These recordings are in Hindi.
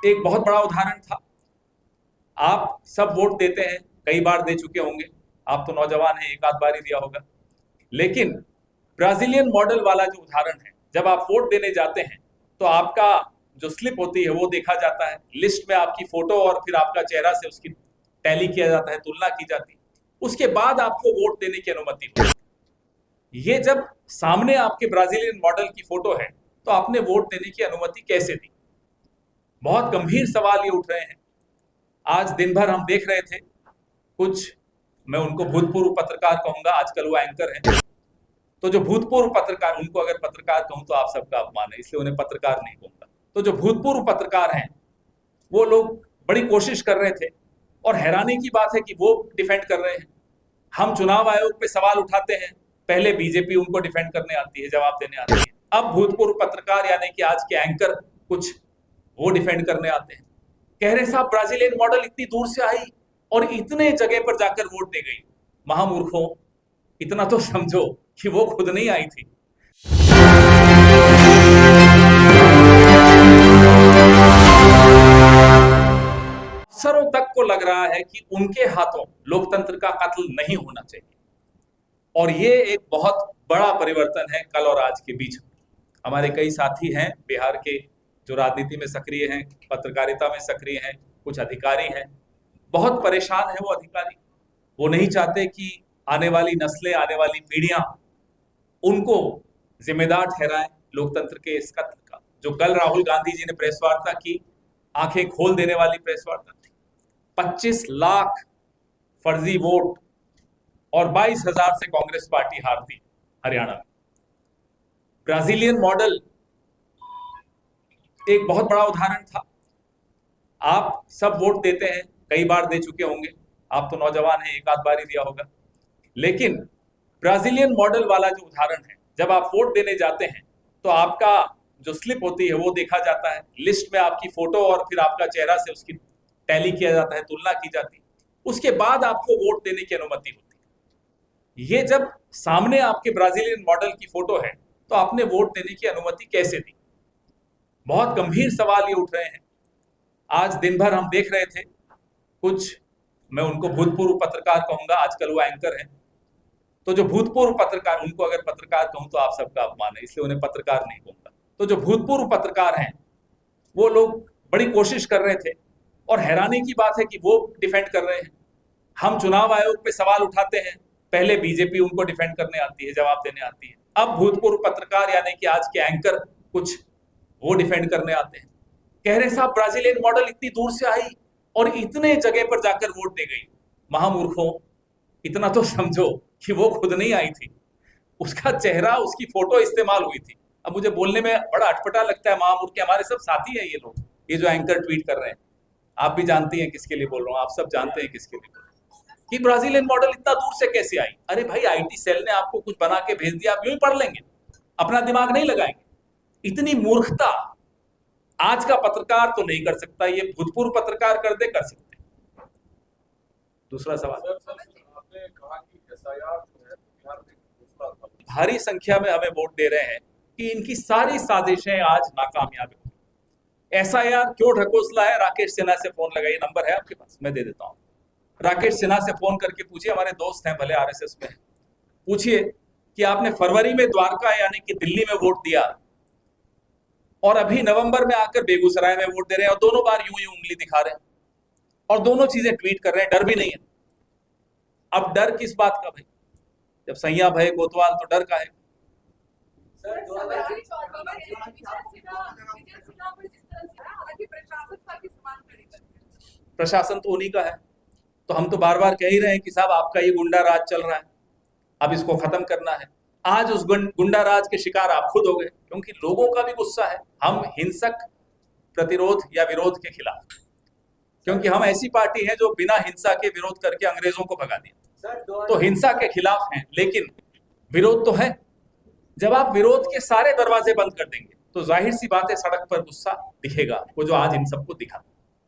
एक बहुत बड़ा उदाहरण था। आप सब वोट देते हैं, कई बार दे चुके होंगे, आप तो नौजवान हैं, एक आध बार ही दिया होगा। लेकिन ब्राजीलियन मॉडल वाला जो उदाहरण है, जब आप वोट देने जाते हैं तो आपका जो स्लिप होती है वो देखा जाता है, लिस्ट में आपकी फोटो और फिर आपका चेहरा से उसकी टैली किया जाता है, तुलना की जाती है, उसके बाद आपको वोट देने की अनुमति होती है। ये जब सामने आपके ब्राजीलियन मॉडल की फोटो है तो आपने वोट देने की अनुमति कैसे दी? बहुत गंभीर सवाल ये उठ रहे हैं। आज दिन भर हम देख रहे थे कुछ, मैं उनको भूतपूर्व पत्रकार कहूंगा, आजकल वो एंकर हैं, तो जो भूतपूर्व पत्रकार, उनको अगर पत्रकार कहूं तो आप सबका अपमान है, इसलिए उन्हें पत्रकार नहीं कहूंगा। तो जो भूतपूर्व पत्रकार हैं वो लोग बड़ी कोशिश कर रहे थे, और हैरानी की बात है कि वो डिफेंड कर रहे हैं। हम चुनाव आयोग पे सवाल उठाते हैं, पहले बीजेपी उनको डिफेंड करने आती है, जवाब देने आती है। अब भूतपूर्व पत्रकार यानी कि आज के एंकर कुछ, वो डिफेंड करने आते हैं, कह रहे साहब ब्राजीलियन मॉडल इतनी दूर से आई और इतने जगह पर जाकर वोट दे गई। महामूर्खों, इतना तो समझो कि वो खुद नहीं आई थी। अफसरों तक को लग रहा है कि उनके हाथों लोकतंत्र का कत्ल नहीं होना चाहिए, और ये एक बहुत बड़ा परिवर्तन है कल और आज के बीच। हमारे कई साथी हैं बिहार के जो राजनीति में सक्रिय हैं, पत्रकारिता में सक्रिय हैं, कुछ अधिकारी हैं, बहुत परेशान है वो अधिकारी। वो नहीं चाहते कि आने वाली नस्लें, आने वाली पीढ़ियां उनको जिम्मेदार ठहराएं लोकतंत्र के इस कत्ल का। जो कल राहुल गांधी जी ने प्रेस वार्ता की, आंखें खोल देने वाली प्रेस वार्ता थी। 25 लाख फर्जी वोट और 22,000 से कांग्रेस पार्टी हारती हरियाणा में। ब्राजीलियन मॉडल एक बहुत बड़ा उदाहरण था। आप सब वोट देते हैं, कई बार दे चुके होंगे, आप तो नौजवान हैं, एक आध बार ही दिया होगा। लेकिन ब्राजीलियन मॉडल वाला जो उदाहरण है, जब आप वोट देने जाते हैं तो आपका जो स्लिप होती है वो देखा जाता है, लिस्ट में आपकी फोटो और फिर आपका चेहरा से उसकी टैली किया जाता है, तुलना की जाती है, उसके बाद आपको वोट देने की अनुमति होती है। ये जब सामने आपके ब्राजीलियन मॉडल की फोटो है तो आपने वोट देने की अनुमति कैसे दी? बहुत गंभीर सवाल ये उठ रहे हैं। आज दिन भर हम देख रहे थे कुछ, मैं उनको भूतपूर्व पत्रकार कहूंगा, आजकल वो एंकर हैं, तो जो भूतपूर्व पत्रकार, उनको अगर पत्रकार कहूं तो आप सबका अपमान है, इसलिए उन्हें पत्रकार नहीं कहूंगा। तो जो भूतपूर्व पत्रकार हैं वो लोग बड़ी कोशिश कर रहे थे, और हैरानी की बात है कि वो डिफेंड कर रहे हैं। हम चुनाव आयोग पे सवाल उठाते हैं, पहले बीजेपी उनको डिफेंड करने आती है, जवाब देने आती है। अब भूतपूर्व पत्रकार यानी कि आज के एंकर कुछ, वो डिफेंड करने आते हैं, कह रहे साहब ब्राजीलियन मॉडल इतनी दूर से आई और इतने जगह पर जाकर वोट दे गई। महामूर्खों, इतना तो समझो कि वो खुद नहीं आई थी, उसका चेहरा, उसकी फोटो इस्तेमाल हुई थी। अब मुझे बोलने में बड़ा अटपटा लगता है, महामूर्ख के हमारे सब साथी हैं ये लोग, ये जो एंकर ट्वीट कर रहे हैं, आप भी जानती हैं किसके लिए बोल रहा हूं, आप सब जानते हैं किसके लिए बोल रहा हूं, कि ब्राजीलियन मॉडल इतना दूर से कैसे आई। अरे भाई, आईटी सेल ने आपको कुछ बना के भेज दिया, आप यूं ही पढ़ लेंगे, अपना दिमाग नहीं लगाएंगे। इतनी मूर्खता आज का पत्रकार तो नहीं कर सकता, ये भूतपूर्व पत्रकार कर दे, कर सकते। दूसरा सवाल, आपने कहा कि एसआईआर जो है बिहार में घोषणा था, भारी संख्या में हमें वोट दे रहे हैं कि इनकी सारी साजिशें आज नाकामयाब हैं। एसआईआर क्यों ढकोसला है? राकेश सिन्हा से फोन लगाइए, नंबर है आपके पास, मैं दे देता हूं। राकेश सिन्हा से फोन करके पूछिए, हमारे दोस्त हैं, भले आरएसएस में हैं, पूछिए कि आपने फरवरी में द्वारका यानी कि दिल्ली में वोट दिया और अभी नवंबर में आकर बेगूसराय में वोट दे रहे हैं, और दोनों बार यूं ही उंगली दिखा रहे हैं और दोनों चीजें ट्वीट कर रहे हैं, डर भी नहीं है। अब डर किस बात का भाई? जब सैया भय कोतवाल तो डर का है। प्रशासन तो उन्हीं का है, तो हम तो बार बार कह ही रहे हैं कि साहब आपका ये गुंडा राज चल रहा है, अब इसको खत्म करना है। आज उस गुंडा राज के शिकार आप खुद हो गए, क्योंकि लोगों का भी गुस्सा है। हम हिंसक प्रतिरोध या विरोध के खिलाफ, क्योंकि हम ऐसी पार्टी है जो बिना हिंसा के विरोध करके अंग्रेजों को भगा दिया, तो हिंसा के खिलाफ हैं, लेकिन विरोध तो है। जब आप विरोध के सारे दरवाजे बंद कर देंगे तो जाहिर सी बात है सड़क पर गुस्सा दिखेगा, वो जो आज इन सबको दिखा।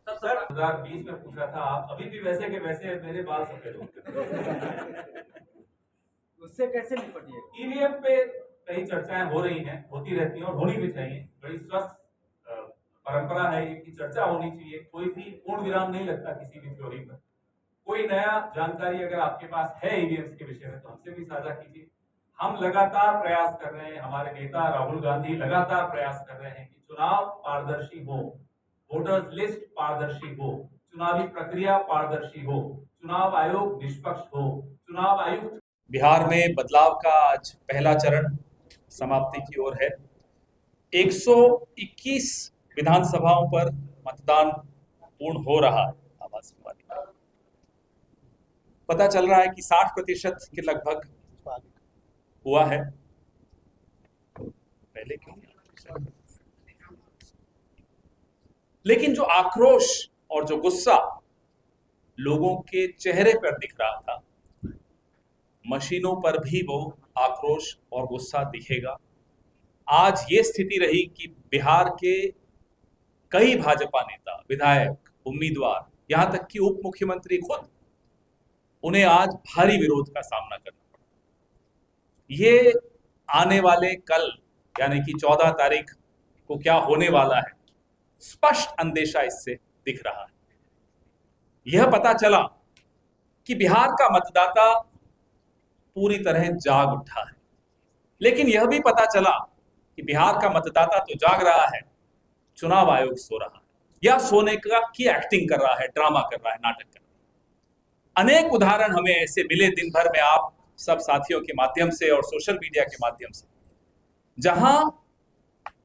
सर 2020 में पूछा था, आप अभी भी वैसे के वैसे, मेरे बाल सफेद होंगे। उससे कैसे निपटिए? ईवीएम पे कई चर्चाएं हो रही हैं, होती रहती हैं और होनी भी चाहिए। बड़ी स्वस्थ परंपरा है कि चर्चा होनी चाहिए, कोई भी पूर्ण विराम नहीं लगता किसी भी थ्योरी पर। कोई नया जानकारी अगर आपके पास है ईवीएम्स के विषय में तो हमसे भी साझा कीजिए। हम लगातार प्रयास कर रहे हैं, हमारे नेता राहुल गांधी लगातार प्रयास कर रहे हैं कि चुनाव पारदर्शी हो, वोटर्स लिस्ट पारदर्शी हो, चुनावी प्रक्रिया पारदर्शी हो, चुनाव आयोग निष्पक्ष हो, चुनाव आयुक्त। बिहार में बदलाव का आज पहला चरण समाप्ति की ओर है। 121 विधानसभाओं पर मतदान पूर्ण हो रहा है। आवाज पता चल रहा है कि 60% के लगभग हुआ है। पहले क्यों? लेकिन जो आक्रोश और जो गुस्सा लोगों के चेहरे पर दिख रहा था, मशीनों पर भी वो आक्रोश और गुस्सा दिखेगा। आज ये स्थिति रही कि बिहार के कई भाजपा नेता, विधायक, उम्मीदवार, यहां तक कि उप मुख्यमंत्री खुद, उन्हें आज भारी विरोध का सामना करना पड़ा। ये आने वाले कल यानी कि 14 तारीख को क्या होने वाला है, स्पष्ट अंदेशा इससे दिख रहा है। यह पता चला कि बिहार का मतदाता पूरी तरह जाग उठा है, लेकिन यह भी पता चला कि बिहार का मतदाता तो जाग रहा है, चुनाव आयोग सो रहा है या सोने की एक्टिंग कर रहा है, ड्रामा कर रहा है, नाटक कर रहा है। अनेक उदाहरण हमें ऐसे मिले दिन भर में, आप सब साथियों के माध्यम से और सोशल मीडिया के माध्यम से, जहां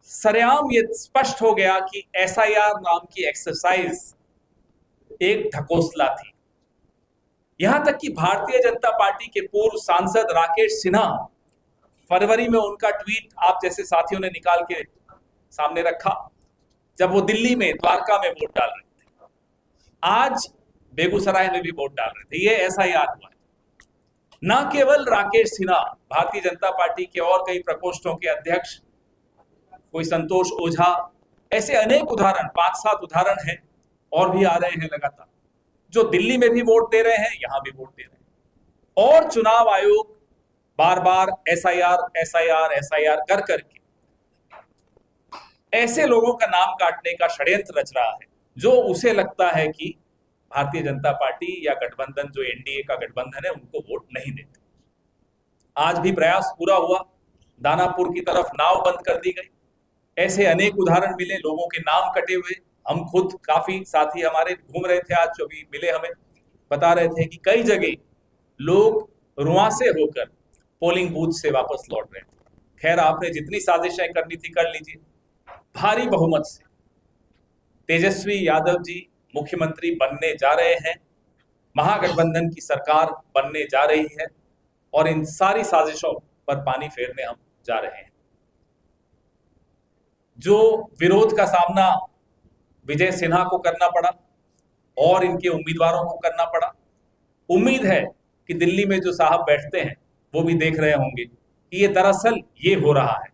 सरेआम ये स्पष्ट हो गया कि एसआईआर नाम की एक्सरसाइज एक ढकोसला थी। यहां तक कि भारतीय जनता पार्टी के पूर्व सांसद राकेश सिन्हा, फरवरी में उनका ट्वीट आप जैसे साथियों ने निकाल के सामने रखा, जब वो दिल्ली में द्वारका में वोट डाल रहे थे, आज बेगूसराय में भी वोट डाल रहे थे। ये एसआईआर हुआ है। न केवल राकेश सिन्हा, भारतीय जनता पार्टी के और कई प्रकोष्ठों के अध्यक्ष, कोई संतोष ओझा, ऐसे अनेक उदाहरण, 5-7 उदाहरण हैं और भी आ रहे हैं लगातार, जो दिल्ली में भी वोट दे रहे हैं, यहां भी वोट दे रहे हैं। और चुनाव आयोग बार बार एसआईआर कर करके ऐसे लोगों का नाम काटने का षड्यंत्र रच रहा है जो उसे लगता है कि भारतीय जनता पार्टी या गठबंधन, जो एनडीए का गठबंधन है, उनको वोट नहीं देते। आज भी प्रयास पूरा हुआ, दानापुर की तरफ नाव बंद कर दी गई। ऐसे अनेक उदाहरण मिले, लोगों के नाम कटे हुए। हम खुद, काफी साथी हमारे घूम रहे थे, आज जो भी मिले हमें बता रहे थे कि कई जगह लोग रुआंसे होकर पोलिंग बूथ से वापस लौट रहे थे। खैर, आपने जितनी साजिशें करनी थी कर लीजिए। भारी बहुमत से तेजस्वी यादव जी मुख्यमंत्री बनने जा रहे हैं, महागठबंधन की सरकार बनने जा रही है और इन सारी साजिशों पर पानी फेरने हम जा रहे हैं। जो विरोध का सामना विजय सिन्हा को करना पड़ा और इनके उम्मीदवारों को करना पड़ा, उम्मीद है कि दिल्ली में जो साहब बैठते हैं वो भी देख रहे होंगे कि ये दरअसल ये हो रहा है।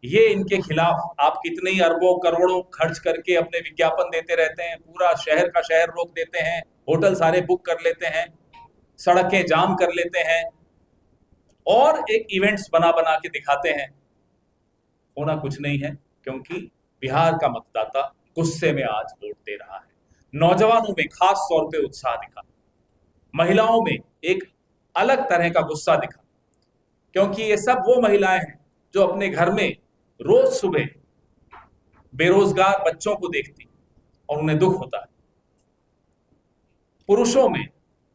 ये इनके खिलाफ आप कितने ही अरबों करोड़ों खर्च करके अपने विज्ञापन देते रहते हैं, पूरा शहर का शहर रोक देते हैं, होटल सारे बुक कर लेते हैं, सड़कें जाम कर लेते हैं और एक इवेंट्स बना बना के दिखाते हैं। होना कुछ नहीं है, क्योंकि बिहार का मतदाता गुस्से में आज वोट दे रहा है। नौजवानों में खास तौर पे उत्साह दिखा, महिलाओं में एक अलग तरह का गुस्सा दिखा, क्योंकि ये सब वो महिलाएं हैं जो अपने घर में रोज सुबह बेरोजगार बच्चों को देखती और उन्हें दुख होता है। पुरुषों में,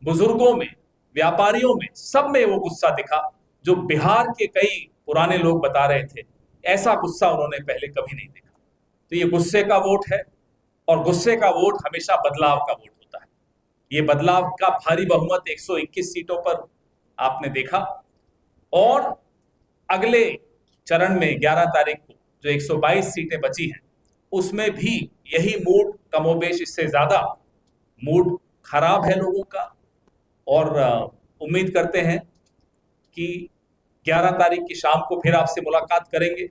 बुजुर्गों में, व्यापारियों में, सब में वो गुस्सा दिखा जो बिहार के कई पुराने लोग बता रहे थे, ऐसा गुस्सा उन्होंने पहले कभी नहीं देखा। तो ये गुस्से का वोट है और गुस्से का वोट हमेशा बदलाव का वोट होता है। ये बदलाव का भारी बहुमत 121 सीटों पर आपने देखा और अगले चरण में 11 तारीख को जो 122 सीटें बची हैं, उसमें भी यही मूड, कमोबेश इससे ज्यादा मूड खराब है लोगों का और उम्मीद करते हैं कि 11 तारीख की शाम को फिर आपसे मुलाकात करेंगे।